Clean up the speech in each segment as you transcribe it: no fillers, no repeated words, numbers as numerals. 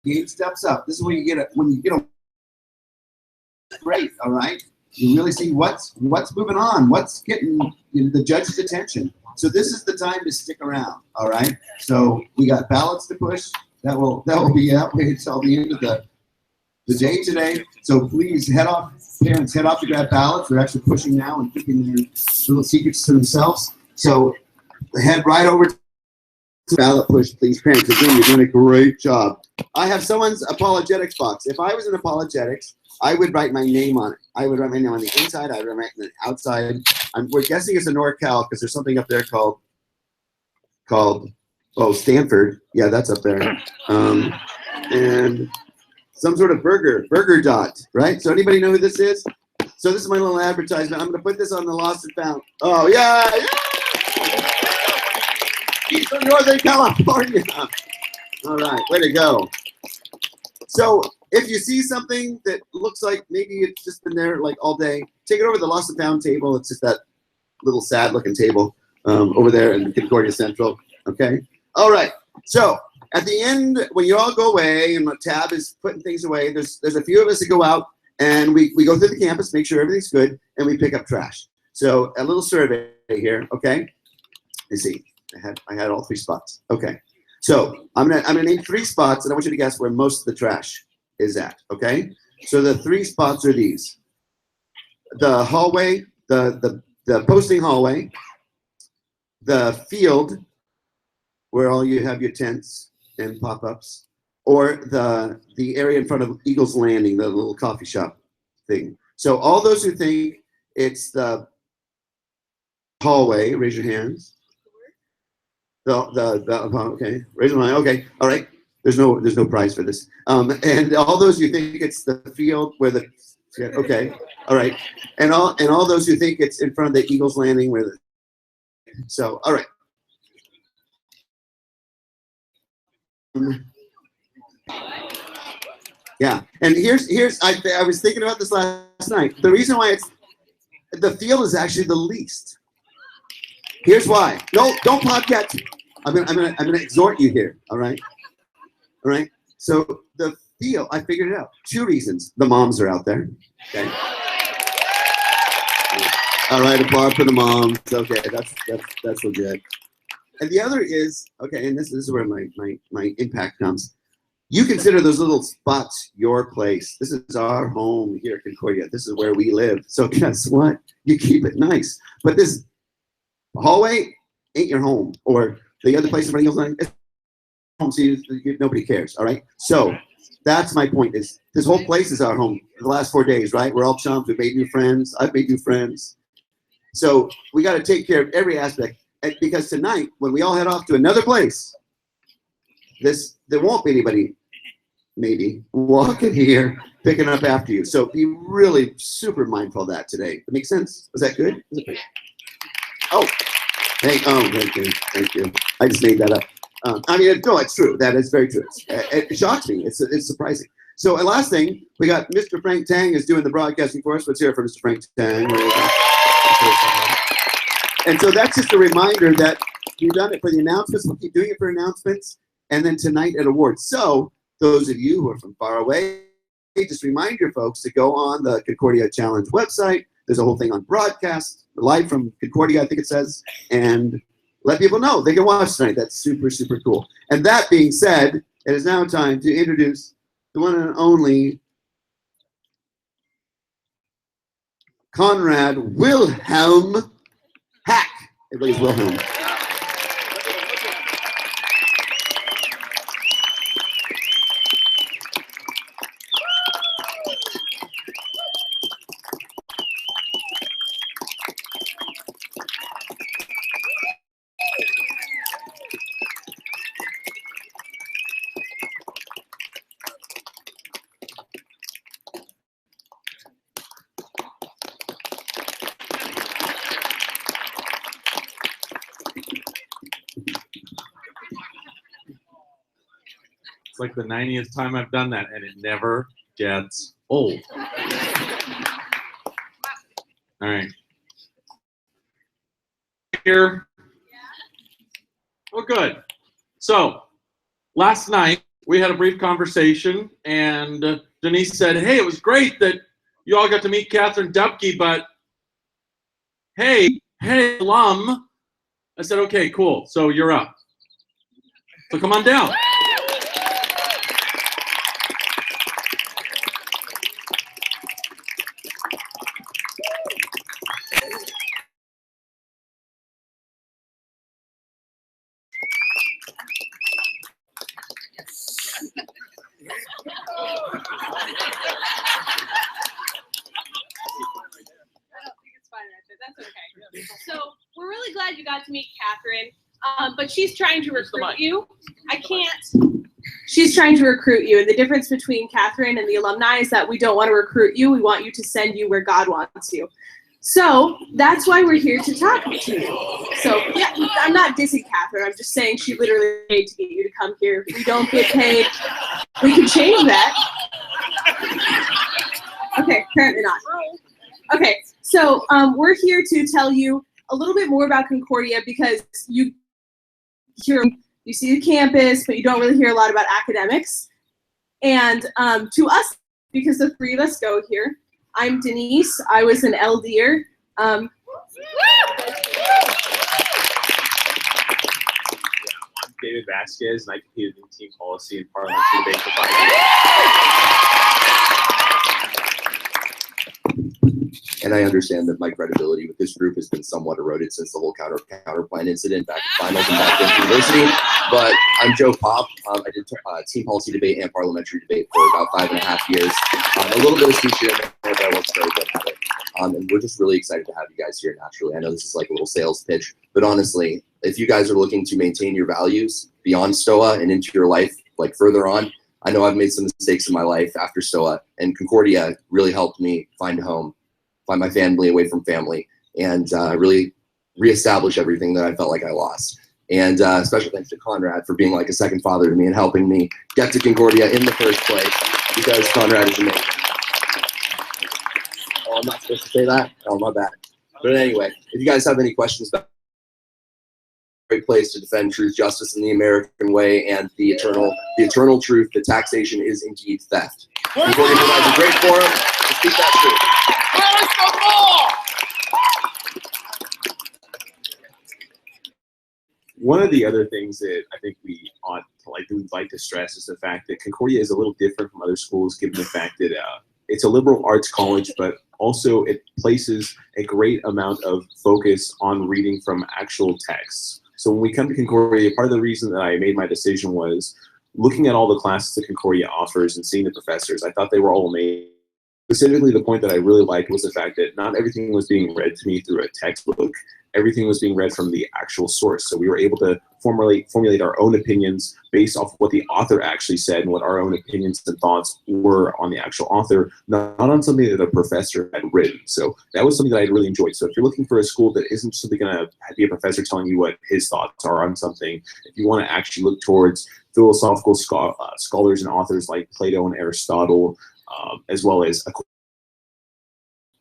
game steps up. This is when you get a great, all right? You really see what's moving on, what's getting the judge's attention. So this is the time to stick around, all right? So we got ballots to push. That will be that way until the end of the day today. So please parents head off to grab ballots. They're actually pushing now and keeping their little secrets to themselves. So head right over to the ballot push, please, parents. Again, you're doing a great job. I have someone's apologetics box. If I was in apologetics, I would write my name on it. I would write my name on the inside. I would write on the outside. We're guessing it's a NorCal because there's something up there called Stanford. Yeah, that's up there. And some sort of burger dot, right? So anybody know who this is? So this is my little advertisement. I'm going to put this on the Lost and Found. Oh, yeah. He's from Northern California. All right, way to go. So if you see something that looks like maybe it's just been there like all day, take it over to the Lost and Found table. It's just that little sad looking table over there in Concordia Central. Okay. All right. So at the end, when you all go away and Tab is putting things away, there's a few of us that go out and we go through the campus, make sure everything's good, and we pick up trash. So a little survey here. Okay. Let's see. I had all 3 spots. Okay. So I'm gonna name 3 spots, and I want you to guess where most of the trash is at. Okay. So the 3 spots are these: the hallway, the posting hallway, the field where all you have your tents and pop-ups, or the area in front of Eagles Landing, the little coffee shop thing. So all those who think it's the hallway, raise your hands. Okay, raise your hand. Okay, all right. There's no prize for this. And all those who think it's the field where the okay, all right, and all those who think it's in front of the Eagles Landing where the so all right. Yeah, and here's I was thinking about this last night. The reason why the field is actually the least. Here's why. No, don't podcast. I'm gonna exhort you here. All right. All right. So the field, I figured it out. 2 reasons. The moms are out there. Okay. All right. Applaud for the moms. Okay. That's legit. And the other is okay. And this is where my impact comes. You consider those little spots your place. This is our home here at Concordia. This is where we live. So guess what? You keep it nice. But this hallway ain't your home, or the other place in front of your home, home, so nobody cares. All right. So that's my point. Is this whole place is our home. The last 4 days, right? We're all chums. We made new friends. I've made new friends. So we got to take care of every aspect. And because tonight, when we all head off to another place, there won't be anybody maybe walking here picking up after you. So be really super mindful of that today. That makes sense? Was that good? Oh. Hey, thank you. I just made that up. No, it's true. That is very true. It shocks me. It's surprising. So, and last thing, we got Mr. Frank Tang is doing the broadcasting for us. Let's hear it for Mr. Frank Tang. And so that's just a reminder that we've done it for the announcements. We'll keep doing it for announcements, and then tonight at awards. So those of you who are from far away, just remind your folks to go on the Concordia Challenge website. There's a whole thing on broadcast, live from Concordia, I think it says, and let people know they can watch tonight. That's super, super cool. And that being said, it is now time to introduce the one and only Conrad Wilhelm Hack. Everybody's Wilhelm. It's like the 90th time I've done that, and it never gets old. All right. Here. Oh, good. So, last night we had a brief conversation, and Denise said, hey, it was great that you all got to meet Catherine Dupke, but hey, alum. I said, okay, cool, so you're up. So come on down. That's okay. So we're really glad you got to meet Catherine, but she's trying to recruit you. I can't. She's trying to recruit you, and the difference between Catherine and the alumni is that we don't want to recruit you. We want you to send you where God wants you. So that's why we're here to talk to you. So yeah, I'm not dissing Catherine. I'm just saying she literally paid to get you to come here. We don't get paid. We can change that. Okay, apparently not. Okay, so we're here to tell you a little bit more about Concordia because you see the campus, but you don't really hear a lot about academics. And to us, because the three of us go here, I'm Denise. I was an LDer. I'm David Vasquez, and I competed in team policy and parliamentary debate for 5 years. And I understand that my credibility with this group has been somewhat eroded since the whole counterplan incident back at finals and back in university. But I'm Joe Pop. I did team policy debate and parliamentary debate for about 5.5 years. A little bit of speech here and there, but I won't very good at it. And we're just really excited to have you guys here naturally. I know this is like a little sales pitch, but honestly, if you guys are looking to maintain your values beyond STOA and into your life, like further on, I know I've made some mistakes in my life after STOA, and Concordia really helped me find a home, find my family away from family, and really reestablish everything that I felt like I lost. And special thanks to Conrad for being like a second father to me and helping me get to Concordia in the first place, because Conrad is amazing. Oh, I'm not supposed to say that? Oh, my bad. But anyway, if you guys have any questions about great place to defend truth, justice, in the American way, and the eternal truth that taxation is indeed theft. Concordia provides a great forum to speak that truth. One of the other things that I think we ought to like to stress is the fact that Concordia is a little different from other schools, given the fact that it's a liberal arts college, but also it places a great amount of focus on reading from actual texts. So when we come to Concordia, part of the reason that I made my decision was looking at all the classes that Concordia offers and seeing the professors. I thought they were all amazing. Specifically, the point that I really liked was the fact that not everything was being read to me through a textbook. Everything was being read from the actual source. So we were able to formulate our own opinions based off what the author actually said and what our own opinions and thoughts were on the actual author, not on something that a professor had written. So that was something that I really enjoyed. So if you're looking for a school that isn't simply going to be a professor telling you what his thoughts are on something, if you want to actually look towards philosophical scholars and authors like Plato and Aristotle, as well as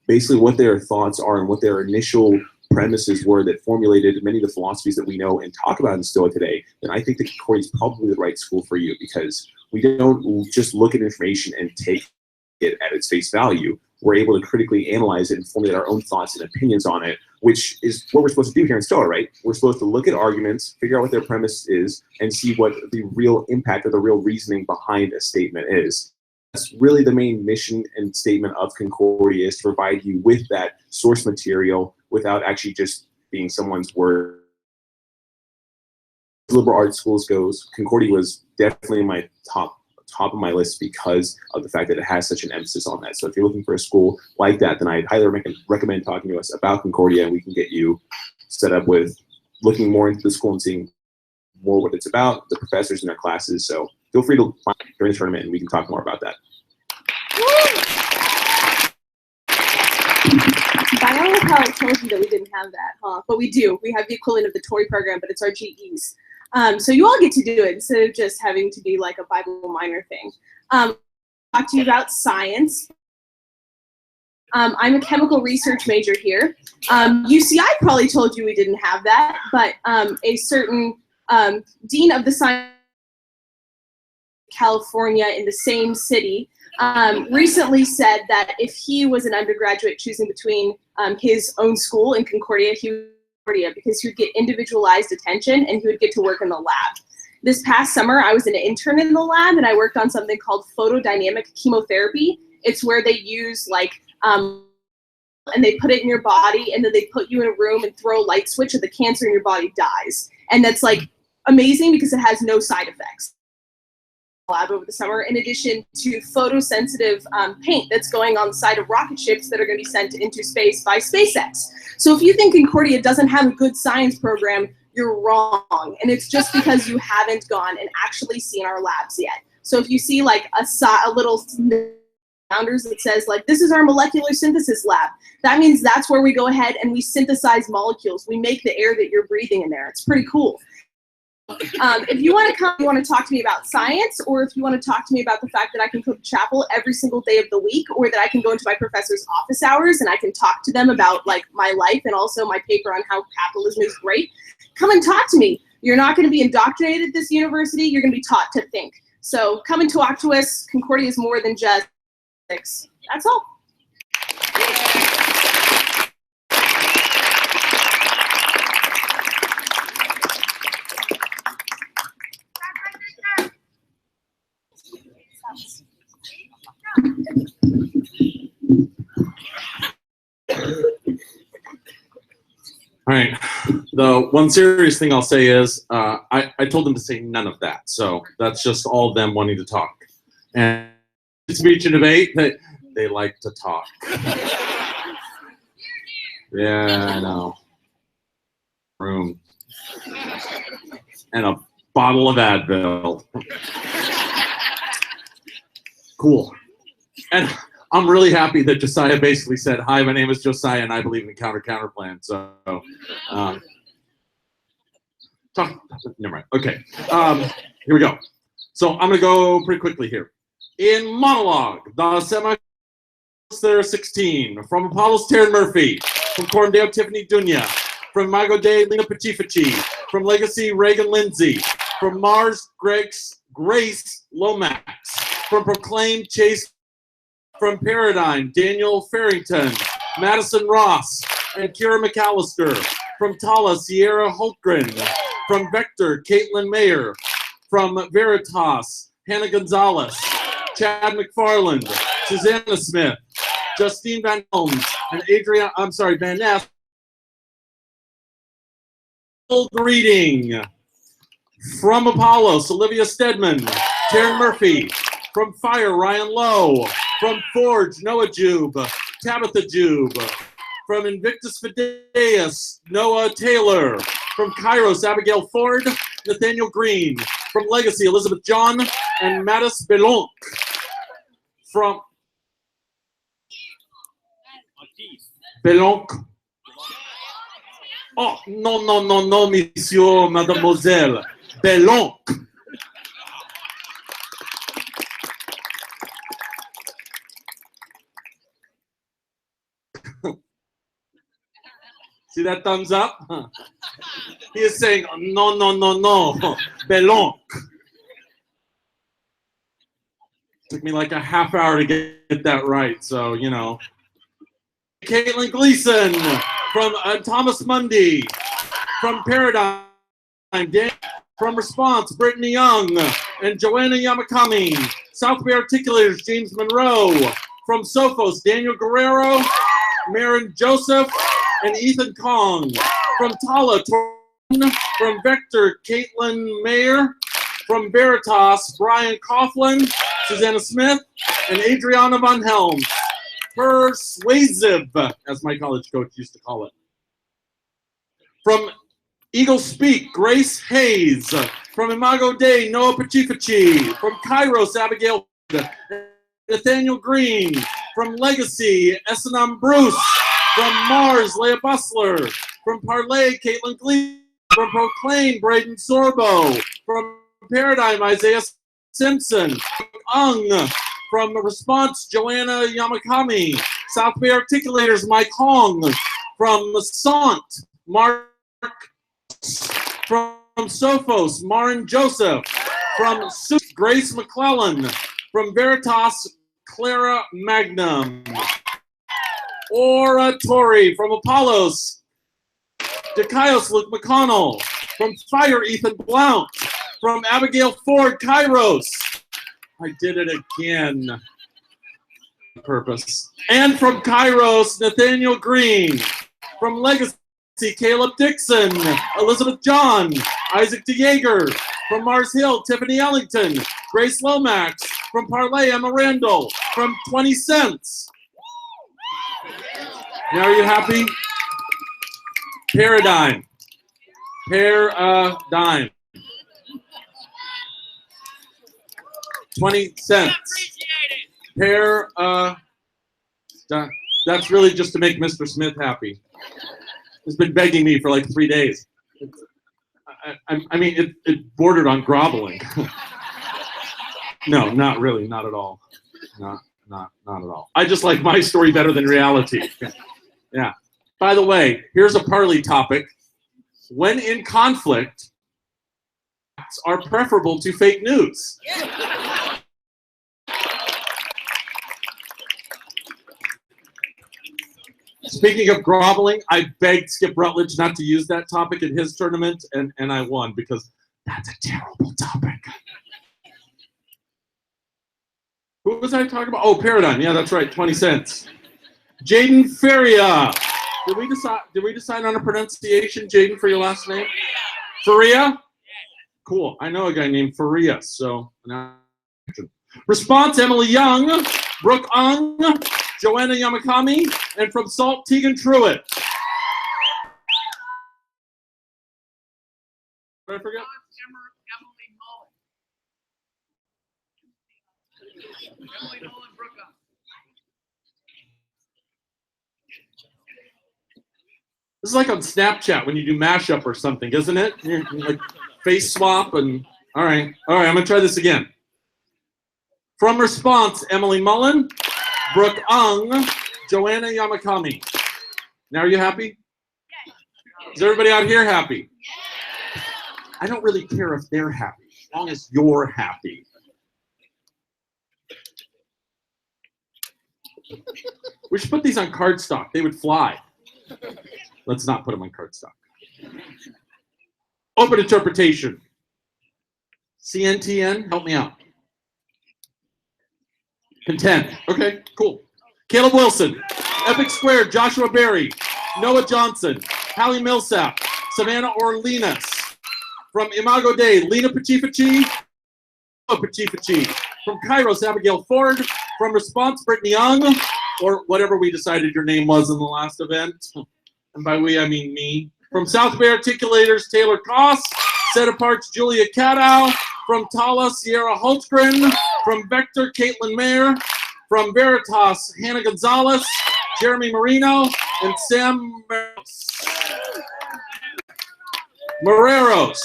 basically what their thoughts are and what their initial premises were that formulated many of the philosophies that we know and talk about in STOA today, then I think that Concordia is probably the right school for you, because we don't just look at information and take it at its face value. We're able to critically analyze it and formulate our own thoughts and opinions on it, which is what we're supposed to do here in STOA, right? We're supposed to look at arguments, figure out what their premise is, and see what the real impact or the real reasoning behind a statement is. That's really the main mission and statement of Concordia, is to provide you with that source material without actually just being someone's word. As liberal arts schools goes, Concordia was definitely my top of my list because of the fact that it has such an emphasis on that. So if you're looking for a school like that, then I'd highly recommend talking to us about Concordia, and we can get you set up with looking more into the school and seeing more what it's about, the professors and their classes. So feel free to find during the tournament and we can talk more about that. I don't know how I told you that we didn't have that, huh? But we do. We have the equivalent of the Tory program, but it's our GEs. So you all get to do it instead of just having to be like a Bible minor thing. Talk to you about science. I'm a chemical research major here. UCI probably told you we didn't have that, but a certain dean of the science California in the same city, recently said that if he was an undergraduate choosing between his own school in Concordia, he would Concordia because he would get individualized attention and he would get to work in the lab. This past summer, I was an intern in the lab and I worked on something called photodynamic chemotherapy. It's where they use and they put it in your body and then they put you in a room and throw a light switch and the cancer in your body dies. And that's like amazing because it has no side effects. Lab over the summer, in addition to photosensitive paint that's going on the side of rocket ships that are going to be sent into space by SpaceX. So if you think Concordia doesn't have a good science program, you're wrong. And it's just because you haven't gone and actually seen our labs yet. So if you see like a little founders that says like, this is our molecular synthesis lab, that means that's where we go ahead and we synthesize molecules. We make the air that you're breathing in there. It's pretty cool. If you want to come, you want to talk to me about science, or if you want to talk to me about the fact that I can go to chapel every single day of the week, or that I can go into my professor's office hours and I can talk to them about like my life and also my paper on how capitalism is great, come and talk to me. You're not going to be indoctrinated at this university. You're going to be taught to think. So come and talk to us. Concordia is more than just physics. That's all. All right. The one serious thing I'll say is I told them to say none of that. So that's just all of them wanting to talk. And speech and debate, they like to talk. Yeah, I know. Room. And a bottle of Advil. Cool. And I'm really happy that Josiah basically said, hi, my name is Josiah and I believe in counter plan. So, never mind. Okay, here we go. So I'm gonna go pretty quickly here. In monologue, the semi 16, from Apollo's Taryn Murphy, from Corndale Tiffany Dunya, from Mago Day Lena Pachifici, from Legacy Reagan Lindsay, from Mars Grace Lomax, from Proclaim Chase, from Paradigm Daniel Farrington, Madison Ross, and Kira McAllister, from Tala Sierra Holtgren, from Vector Caitlin Mayer, from Veritas Hannah Gonzalez, Chad McFarland, Susanna Smith, Justine Van Helms, and Van Ness. Reading from Apollos, Olivia Stedman, Taryn Murphy, from Fire, Ryan Lowe, from Forge, Noah Jube, Tabitha Jube, from Invictus Fideus, Noah Taylor, from Kairos, Abigail Ford, Nathaniel Green, from Legacy, Elizabeth John, and Mattis Belonc, from Belonc. Oh, no, monsieur, mademoiselle. Belonc. See that thumbs up? He is saying, no, Belonc. Took me like a half hour to get that right, so, you know. Caitlin Gleason, from Thomas Mundy, from Paradigm, from Response, Brittany Young, and Joanna Yamakami, South Bay Articulators, James Monroe, from Sophos, Daniel Guerrero, Marin Joseph, and Ethan Kong, from Tala, from Vector, Caitlin Mayer, from Veritas, Brian Coughlin, Susanna Smith, and Adriana Von Helm. Persuasive, as my college coach used to call it. From Eagle Speak, Grace Hayes. From Imago Dei, Noah Pachifici. From Kairos, Abigail, Nathaniel Green. From Legacy, Essenam Bruce. From Mars, Leah Bustler. From Parlay, Caitlin Glee. From Proclaim, Braden Sorbo. From Paradigm, Isaiah Simpson. From Response, Joanna Yamakami. South Bay Articulators, Mike Hong. From Sant, Mark. From Sophos, Marin Joseph. From Suit, Grace McClellan. From Veritas, Clara Magnum. Oratory. From Apollos, Dikaios Luke McConnell. From Fire, Ethan Blount. From Abigail Ford, Kairos. I did it again. Purpose. And from Kairos, Nathaniel Green. From Legacy, Caleb Dixon. Elizabeth John. Isaac DeYager. From Mars Hill, Tiffany Ellington. Grace Lomax. From Parlay, Emma Randall. From 20 Cents. Now are you happy? Paradigm. Paradigm. 20 cents. That's really just to make Mr. Smith happy. He's been begging me for like 3 days. I mean, it bordered on groveling. No, not really, not at all. Not at all. I just like my story better than reality. Yeah. By the way, here's a parley topic. When in conflict, facts are preferable to fake news. Speaking of groveling, I begged Skip Rutledge not to use that topic in his tournament, and I won because that's a terrible topic. Who was I talking about? Oh, Paradigm. Yeah, that's right. 20 cents. Jaden Feria. Did we decide on a pronunciation, Jaden, for your last name? Faria? Cool. I know a guy named Faria. So now, response: Emily Young, Brooke Ung, Joanna Yamakami, and from Salt, Tegan Truitt. What did I forget? Emily Nolan, Brooke Ung. This is like on Snapchat when you do mashup or something, isn't it? You're like face swap and all right, I'm gonna try this again. From response: Emily Mullen, Brooke Ung, Joanna Yamakami. Now are you happy? Is everybody out here happy? I don't really care if they're happy, as long as you're happy. We should put these on cardstock. They would fly. Let's not put them on cardstock. Open interpretation. CNTN, help me out. Content. Okay, cool. Caleb Wilson. Epic Square, Joshua Berry. Noah Johnson. Hallie Millsap. Savannah Orleanis. From Imago Dei, Lena Pachifachi. Pachifachi. From Kairos, Abigail Ford. From Response, Brittany Young. Or whatever we decided your name was in the last event. And by we, I mean me. From South Bay Articulators, Taylor Koss. Set Apart's Julia Cadow. From Tala, Sierra Holtzgren. From Vector, Caitlin Mayer. From Veritas, Hannah Gonzalez. Jeremy Marino. And Sam Moreros.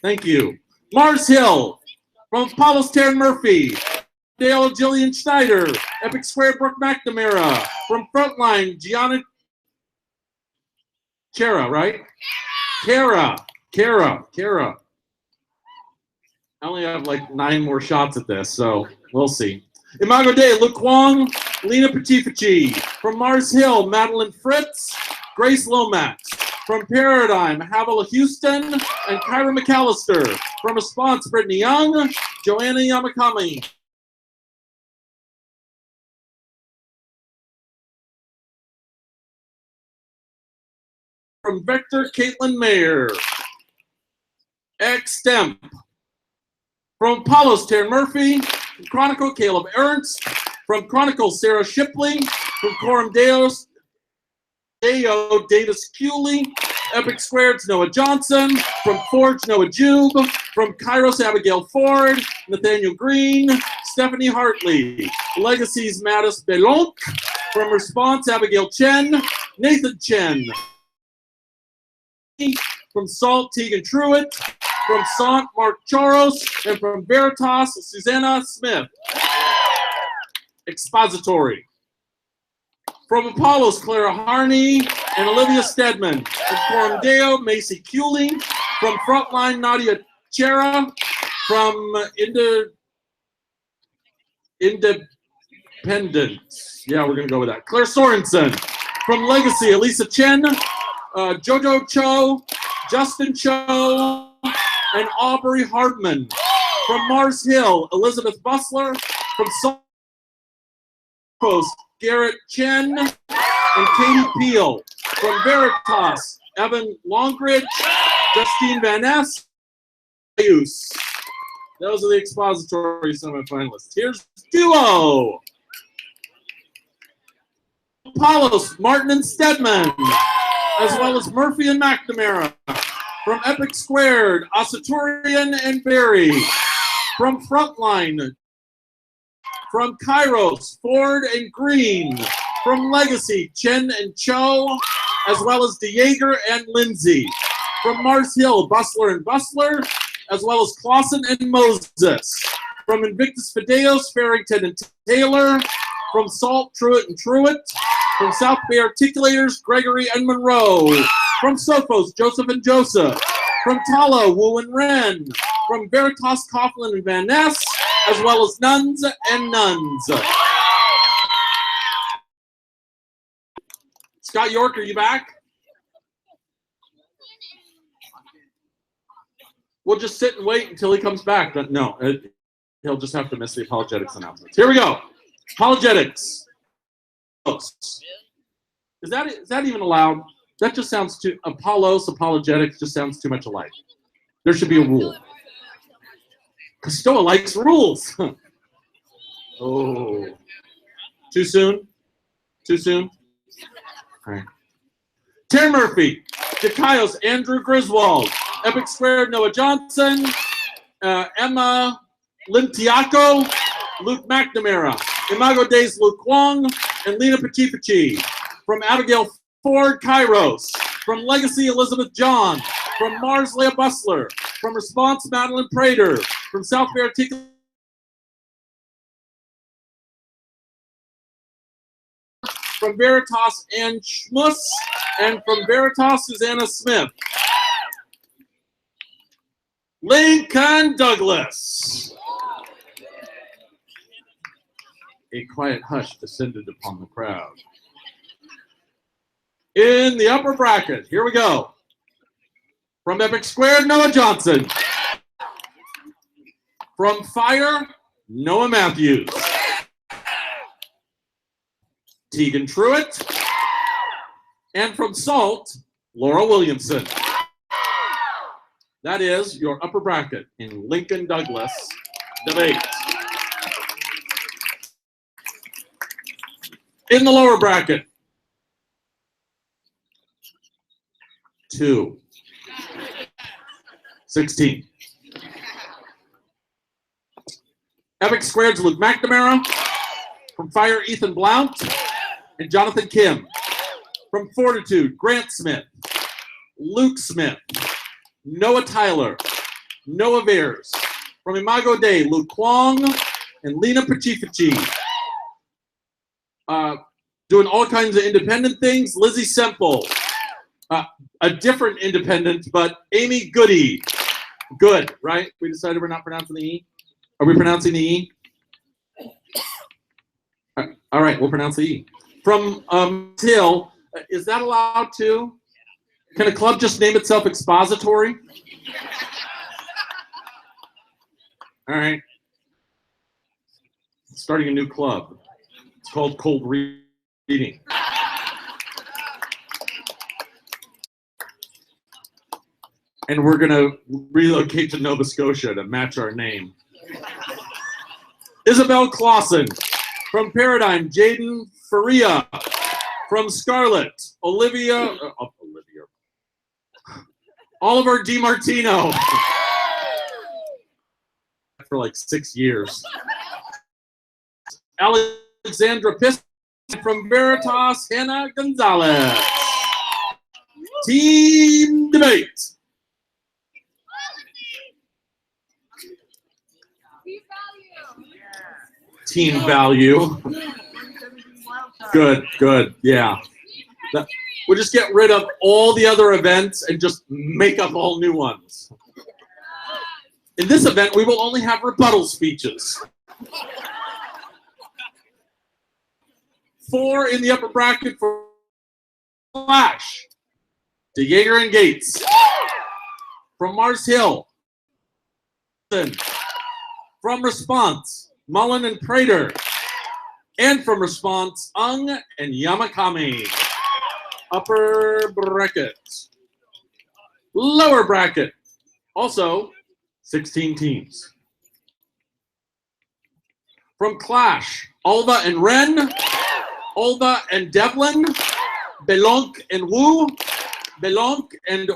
Thank you. Mars Hill. From Apollos, Taryn Murphy. Dale Jillian Schneider. Epic Square, Brooke McNamara. From Frontline, Gianna Kara, right? Kara. I only have like 9 more shots at this, so we'll see. Imago Dei, Luke Wong, Lena Pachifachi. From Mars Hill, Madeline Fritz, Grace Lomax. From Paradigm, Havilah Houston, and Kyra McAllister. From Response, Brittany Young, Joanna Yamakami. From Vector, Caitlin Mayer. Extemp. From Apollos, Taryn Murphy. From Chronicle, Caleb Ernst. From Chronicle, Sarah Shipley. From Coram Deo, Davis Cooley. Epic Squared, Noah Johnson. From Forge, Noah Jube. From Kairos, Abigail Ford. Nathaniel Green. Stephanie Hartley. Legacies, Mattis Belonc. From Response, Abigail Chen. Nathan Chen. From Salt, Tegan Truitt. From Sant, Mark Choros. And from Veritas, Susanna Smith. Expository. From Apollos, Clara Harney and Olivia Stedman. From Coram Deo, Macy Cooley. From Frontline, Nadia Chera. From Independence. Yeah, we're going to go with that. Claire Sorensen. From Legacy, Elisa Chen, Jojo Cho, Justin Cho, and Aubrey Hardman. From Mars Hill, Elizabeth Bustler. From Post, Garrett Chen and Katie Peel. From Veritas, Evan Longridge, Justine Van Ness, Those are the expository semifinalists. Here's duo. Apollos, Martin and Stedman, as well as Murphy and McNamara. From Epic Squared, Asaturian and Berry. From Frontline, from Kairos, Ford and Green. From Legacy, Chen and Cho, as well as DeJager and Lindsay. From Mars Hill, Bustler and Bustler, as well as Clausen and Moses. From Invictus Fideos, Farrington and Taylor. From Salt, Truitt and Truitt. From South Bay Articulators, Gregory and Monroe. From Sophos, Joseph and Joseph. From Talo, Wu and Ren. From Veritas, Coughlin and Van Ness, as well as Nuns and Nuns. Scott York, are you back? We'll just sit and wait until he comes back. But no, he'll just have to miss the apologetics announcements. Here we go. Apologetics. Is that even allowed? That just sounds too, apologetics just sounds too much alike. There should be a rule. Stoa likes rules. Oh. Too soon? Too soon? All right. Terry Murphy, Jakaios, Andrew Griswold, Epic Squared, Noah Johnson, Emma Lintiaco, Luke McNamara, Imago Days, Luke Wong, and Lena Pachipachi. From Abigail Ford, Kairos. From Legacy, Elizabeth John. From Mars, Leah Bustler. From Response, Madeline Prater. From South Bay Articulate, from Veritas, Ann Schmuss, and from Veritas, Susanna Smith. Lincoln Douglas. A quiet hush descended upon the crowd. In the upper bracket, here we go. From Epic Squared, Noah Johnson. From Fire, Noah Matthews. Tegan Truitt. And from Salt, Laura Williamson. That is your upper bracket in Lincoln Douglas debate. In the lower bracket, 2, 16. Epic Squared's Luke McNamara. From Fire, Ethan Blount and Jonathan Kim. From Fortitude, Grant Smith, Luke Smith, Noah Tyler, Noah Veers. From Imago Dei, Luke Kwong and Lena Pachifachi. Doing all kinds of independent things, Lizzie Semple. A different independent, but Amy Goody. Good, right? We decided we're not pronouncing the E? Are we pronouncing the E? All right, we'll pronounce the E. From Till, is that allowed too? Can a club just name itself Expository? All right. Starting a new club. It's called Cold Reading. And we're going to relocate to Nova Scotia to match our name. Isabel Clausen. From Paradigm, Jaden Faria. From Scarlet, Oliver DiMartino. For like 6 years. Alexandra Piston. From Veritas, Hannah Gonzalez. Team debate. Team value. Good, good, yeah. We'll just get rid of all the other events and just make up all new ones. In this event, we will only have rebuttal speeches. 4 in the upper bracket for Flash. DeJager and Gates. From Mars Hill. From Response, Mullen and Prater. And from Response, Ung and Yamakami. Upper bracket. Lower bracket. Also, 16 teams. From Clash, Alva and Ren. Alva and Devlin. Belonk and Wu. Belonk and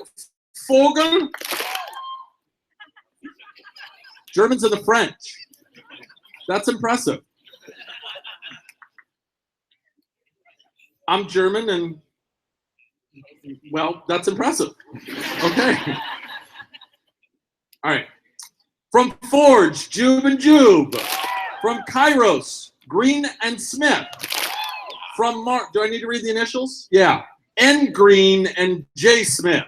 Vogel. Germans and the French. That's impressive. I'm German and, well, that's impressive. Okay. All right. From Forge, Jube and Jube. From Kairos, Green and Smith. From do I need to read the initials? Yeah. N. Green and J. Smith.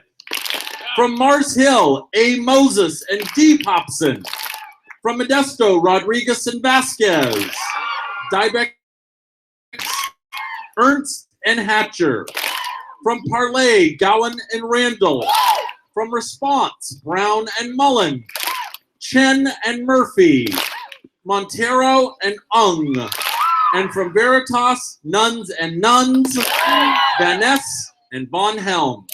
From Mars Hill, A. Moses and D. Popson. From Modesto, Rodriguez and Vasquez. Dybeck, Ernst and Hatcher. From Parlay, Gowan and Randall. From Response, Brown and Mullen. Chen and Murphy. Montero and Ung. And from Veritas, Nuns and Nuns. Van Ness and Von Helm.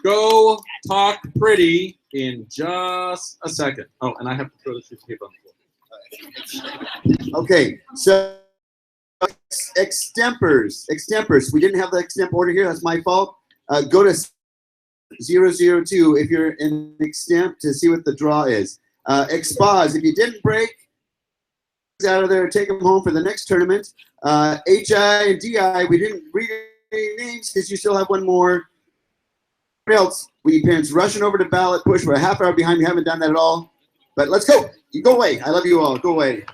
Go talk pretty in just a second. Oh, and I have to throw this piece of paper on the floor. Okay, so extempors. We didn't have the extemp order here. That's my fault. Go to 002 if you're in extemp to see what the draw is. Expos, if you didn't break out of there, take them home for the next tournament. HI and DI, we didn't read any names because you still have one more. Else, we parents rushing over to ballot push. We're a half hour behind. We haven't done that at all. But let's go. You go away. I love you all. Go away.